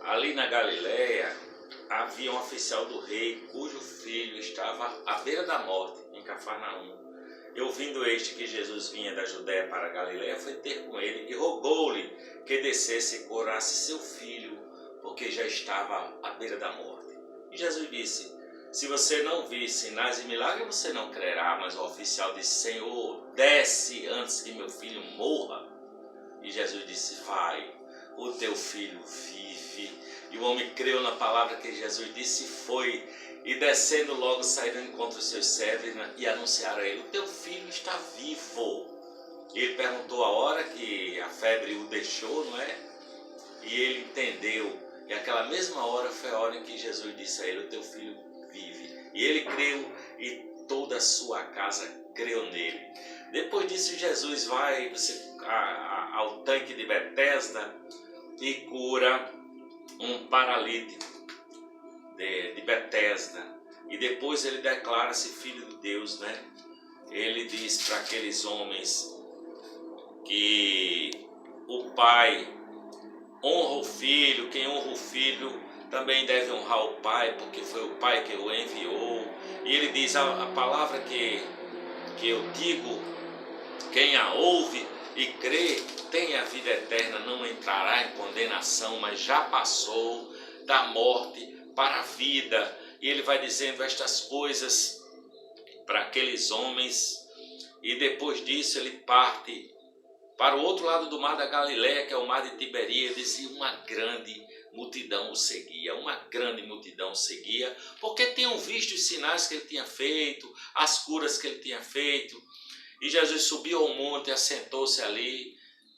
Ali na Galileia havia um oficial do rei cujo filho estava à beira da morte em Cafarnaum. E ouvindo este que Jesus vinha da Judéia para a Galileia, foi ter com ele e rogou-lhe que descesse e curasse seu filho, porque já estava à beira da morte. E Jesus disse: se você não vir sinais e milagres, você não crerá. Mas o oficial disse: Senhor, desce antes que meu filho morra. E Jesus disse: vai, o teu filho vive. E o homem creu na palavra que Jesus disse e foi. E descendo logo saíram encontro os seus servos e anunciaram a ele: o teu filho está vivo. E ele perguntou a hora que a febre o deixou, não é? E ele entendeu. E aquela mesma hora foi a hora em que Jesus disse a ele: o teu filho vive. E ele creu e toda a sua casa creu nele. Depois disso, Jesus vai ao tanque de Betesda e cura um paralítico de Betesda. E depois ele declara-se filho de Deus, né? Ele diz para aqueles homens que o pai honra o filho, quem honra o filho também deve honrar o pai, porque foi o pai que o enviou. E ele diz: a palavra que eu digo, quem a ouve e crê tem a vida eterna, não entrará em condenação, mas já passou da morte para a vida. E ele vai dizendo estas coisas para aqueles homens, e depois disso ele parte para o outro lado do mar da Galileia, que é o mar de Tiberíades, e uma grande multidão o seguia, porque tinham visto os sinais que ele tinha feito, as curas que ele tinha feito. E Jesus subiu ao monte, assentou-se ali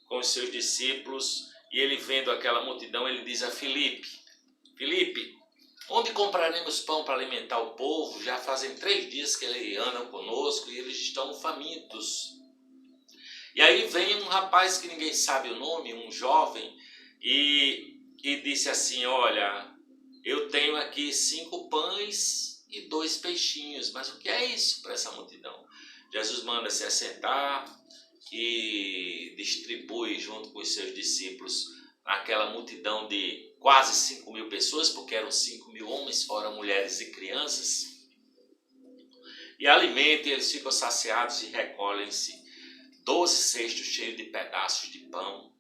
com os seus discípulos, e ele vendo aquela multidão, ele diz a Filipe: Filipe, onde compraremos pão para alimentar o povo? Já fazem 3 dias que eles andam conosco e eles estão famintos. E aí vem um rapaz que ninguém sabe o nome, um jovem, e disse assim: olha, eu tenho aqui 5 pães e 2 peixinhos, mas o que é isso para essa multidão? Jesus manda se assentar e distribui junto com os seus discípulos aquela multidão de quase 5.000 pessoas, porque eram 5.000 homens, fora mulheres e crianças, e alimenta, e eles ficam saciados e recolhem-se 12 cestos cheios de pedaços de pão,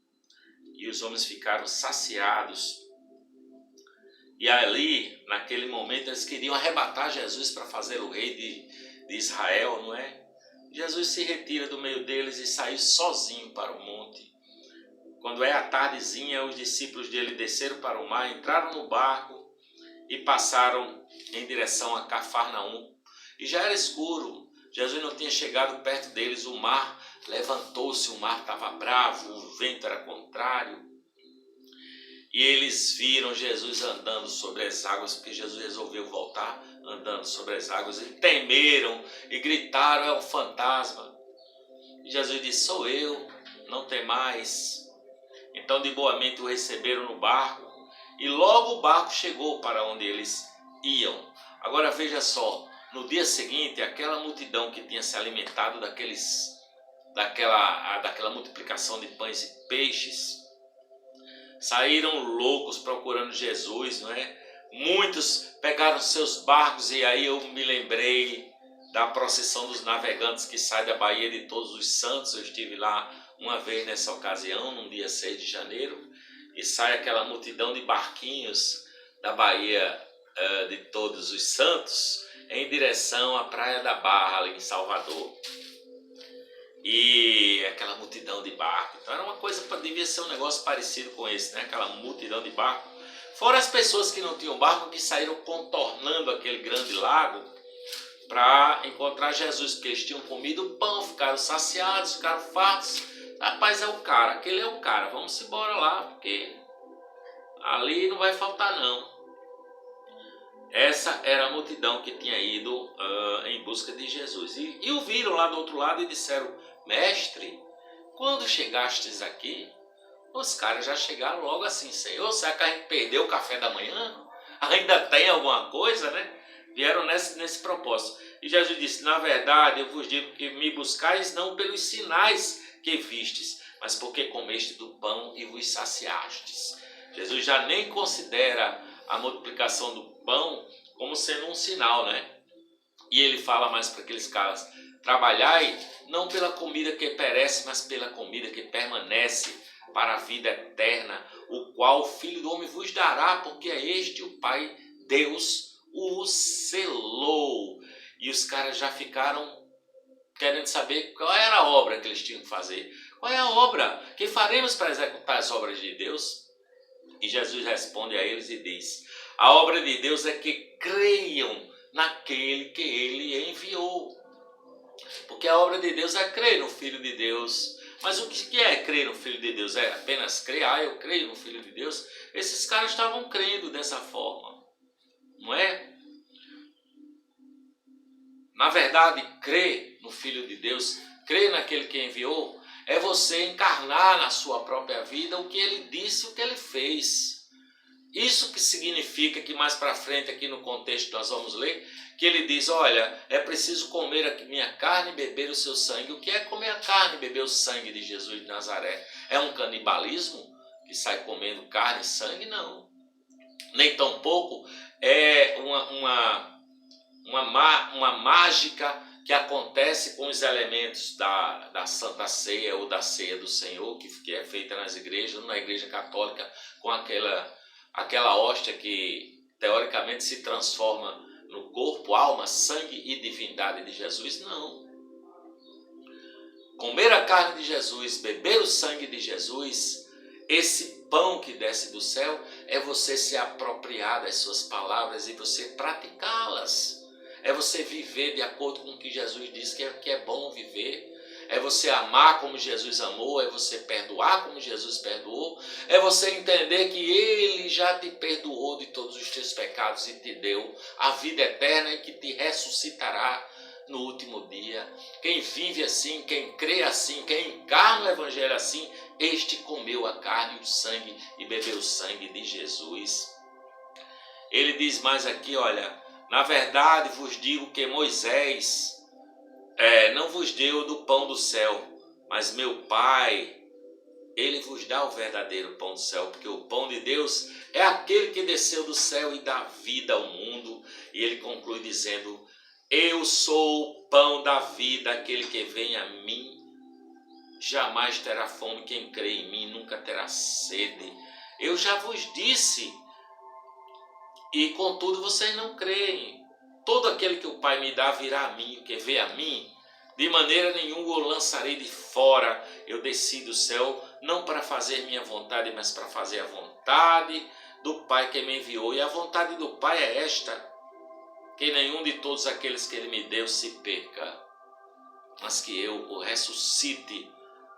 e os homens ficaram saciados. E ali, naquele momento, eles queriam arrebatar Jesus para fazer o rei de Israel, não é? Jesus se retira do meio deles e saiu sozinho para o monte. Quando é a tardezinha, os discípulos dele desceram para o mar, entraram no barco e passaram em direção a Cafarnaum. E já era escuro, Jesus não tinha chegado perto deles, o mar levantou-se, o mar estava bravo, o vento era contrário. E eles viram Jesus andando sobre as águas, porque Jesus resolveu voltar andando sobre as águas. E temeram e gritaram: é um fantasma. E Jesus disse: sou eu, não temais. Então de boa mente o receberam no barco, e logo o barco chegou para onde eles iam. Agora veja só, no dia seguinte, aquela multidão que tinha se alimentado daquela multiplicação de pães e peixes, saíram loucos procurando Jesus, não é? Muitos pegaram seus barcos, e aí eu me lembrei da procissão dos navegantes que sai da Baía de Todos os Santos. Eu estive lá uma vez nessa ocasião, num dia 6 de janeiro, e sai aquela multidão de barquinhos da Baía de Todos os Santos em direção à Praia da Barra, ali em Salvador. E aquela multidão de barco, então era uma coisa, devia ser um negócio parecido com esse, né? Aquela multidão de barco, fora as pessoas que não tinham barco, que saíram contornando aquele grande lago para encontrar Jesus, porque eles tinham comido pão, ficaram saciados, ficaram fartos. Rapaz, aquele é o cara, vamos embora lá, porque ali não vai faltar não. Essa era a multidão que tinha ido em busca de Jesus. E o viram lá do outro lado e disseram: mestre, quando chegastes aqui? Os caras já chegaram logo assim: Senhor, será que a gente perdeu o café da manhã? Ainda tem alguma coisa, né? Vieram nesse propósito. E Jesus disse: na verdade, eu vos digo que me buscais não pelos sinais que vistes, mas porque comeste do pão e vos saciastes. Jesus já nem considera a multiplicação do pão como sendo um sinal, né? E ele fala mais para aqueles caras: trabalhai não pela comida que perece, mas pela comida que permanece para a vida eterna, o qual o Filho do Homem vos dará, porque é este o Pai, Deus o selou. E os caras já ficaram querendo saber qual era a obra que eles tinham que fazer. Qual é a obra? Que faremos para executar as obras de Deus? E Jesus responde a eles e diz: a obra de Deus é que creiam naquele que ele enviou. Porque a obra de Deus é crer no Filho de Deus. Mas o que é crer no Filho de Deus? É apenas crer? Eu creio no Filho de Deus? Esses caras estavam crendo dessa forma, não é? Na verdade, crer no Filho de Deus, crer naquele que enviou, é você encarnar na sua própria vida o que ele disse, o que ele fez. Isso que significa que mais para frente aqui no contexto nós vamos ler, que ele diz: olha, é preciso comer a minha carne e beber o seu sangue. O que é comer a carne e beber o sangue de Jesus de Nazaré? É um canibalismo que sai comendo carne e sangue? Não. Nem tampouco é uma mágica que acontece com os elementos da Santa Ceia ou da Ceia do Senhor, que é feita nas igrejas, na igreja católica, com aquela hóstia que teoricamente se transforma no corpo, alma, sangue e divindade de Jesus. Não. Comer a carne de Jesus, beber o sangue de Jesus, esse pão que desce do céu, é você se apropriar das suas palavras e você praticá-las. É você viver de acordo com o que Jesus disse que é bom viver. É você amar como Jesus amou, é você perdoar como Jesus perdoou, é você entender que Ele já te perdoou de todos os teus pecados e te deu a vida eterna e que te ressuscitará no último dia. Quem vive assim, quem crê assim, quem encarna o Evangelho assim, este comeu a carne e o sangue e bebeu o sangue de Jesus. Ele diz mais aqui, olha: na verdade vos digo que Moisés não vos deu do pão do céu, mas meu Pai, Ele vos dá o verdadeiro pão do céu, porque o pão de Deus é aquele que desceu do céu e dá vida ao mundo. E ele conclui dizendo: eu sou o pão da vida, aquele que vem a mim jamais terá fome, quem crê em mim nunca terá sede. Eu já vos disse, e contudo vocês não creem. Todo aquele que o Pai me dá virá a mim, o que vê a mim, de maneira nenhuma o lançarei de fora. Eu desci do céu, não para fazer minha vontade, mas para fazer a vontade do Pai que me enviou. E a vontade do Pai é esta: que nenhum de todos aqueles que Ele me deu se perca, mas que eu o ressuscite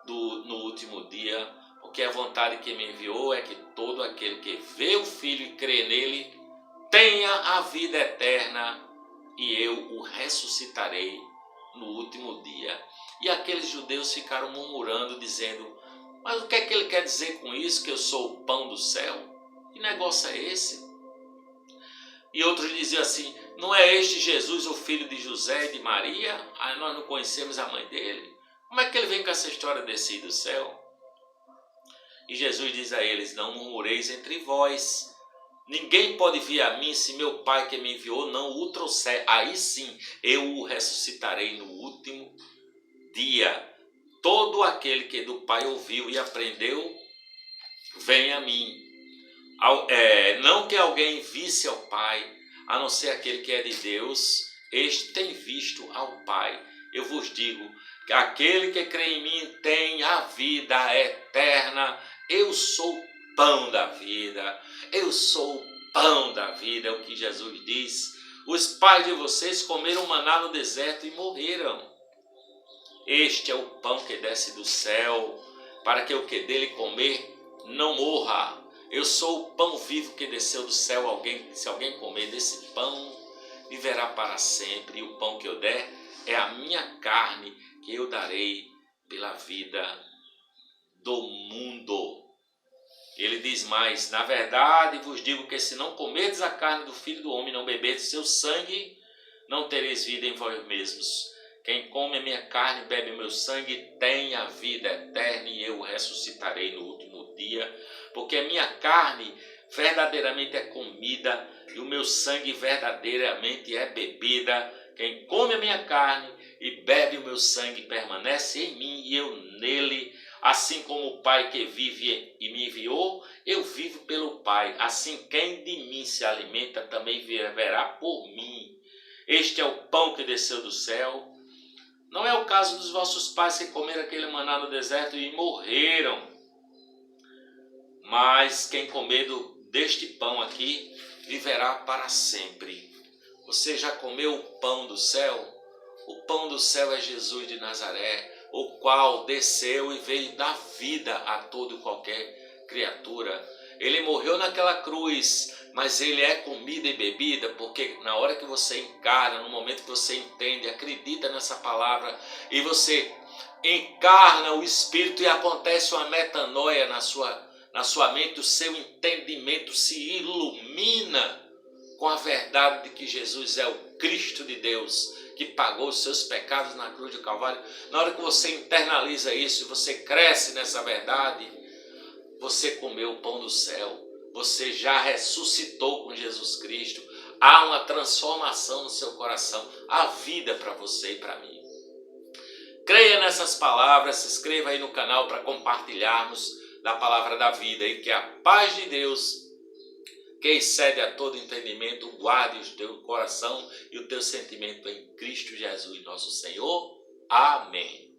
no último dia. Porque a vontade que me enviou é que todo aquele que vê o Filho e crê nele tenha a vida eterna, e eu o ressuscitarei no último dia. E aqueles judeus ficaram murmurando, dizendo: mas o que é que ele quer dizer com isso, que eu sou o pão do céu? Que negócio é esse? E outros diziam assim: não é este Jesus o filho de José e de Maria? Nós não conhecemos a mãe dele. Como é que ele vem com essa história descer do céu? E Jesus diz a eles: não murmureis entre vós. Ninguém pode vir a mim se meu Pai que me enviou não o trouxer. Aí sim eu o ressuscitarei no último dia. Todo aquele que do Pai ouviu e aprendeu, vem a mim. Não que alguém visse ao Pai, a não ser aquele que é de Deus, este tem visto ao Pai. Eu vos digo que aquele que crê em mim tem a vida eterna. Eu sou o pão da vida. Eu sou o pão da vida, é o que Jesus diz. Os pais de vocês comeram maná no deserto e morreram. Este é o pão que desce do céu, para que o que dele comer não morra. Eu sou o pão vivo que desceu do céu. Se alguém comer desse pão, viverá para sempre. E o pão que eu der é a minha carne, que eu darei pela vida do mundo. Ele diz mais: na verdade vos digo que se não comerdes a carne do Filho do Homem, não beberdes seu sangue, não tereis vida em vós mesmos. Quem come a minha carne e bebe o meu sangue tem a vida eterna, e eu o ressuscitarei no último por dia, porque a minha carne verdadeiramente é comida e o meu sangue verdadeiramente é bebida. Quem come a minha carne e bebe o meu sangue permanece em mim e eu nele. Assim como o Pai que vive e me enviou, eu vivo pelo Pai. Assim quem de mim se alimenta também viverá por mim. Este é o pão que desceu do céu. Não é o caso dos vossos pais que comeram aquele maná no deserto e morreram. Mas quem comer deste pão aqui, viverá para sempre. Você já comeu o pão do céu? O pão do céu é Jesus de Nazaré, o qual desceu e veio dar vida a todo e qualquer criatura. Ele morreu naquela cruz, mas ele é comida e bebida, porque na hora que você encarna, no momento que você entende, acredita nessa palavra, e você encarna o Espírito e acontece uma metanoia na sua mente, o seu entendimento se ilumina com a verdade de que Jesus é o Cristo de Deus, que pagou os seus pecados na cruz do Calvário. Na hora que você internaliza isso e você cresce nessa verdade, você comeu o pão do céu, você já ressuscitou com Jesus Cristo, há uma transformação no seu coração, há vida para você e para mim. Creia nessas palavras, se inscreva aí no canal para compartilharmos da palavra da vida e que a paz de Deus, que excede a todo entendimento, guarde o teu coração e o teu sentimento em Cristo Jesus, nosso Senhor. Amém.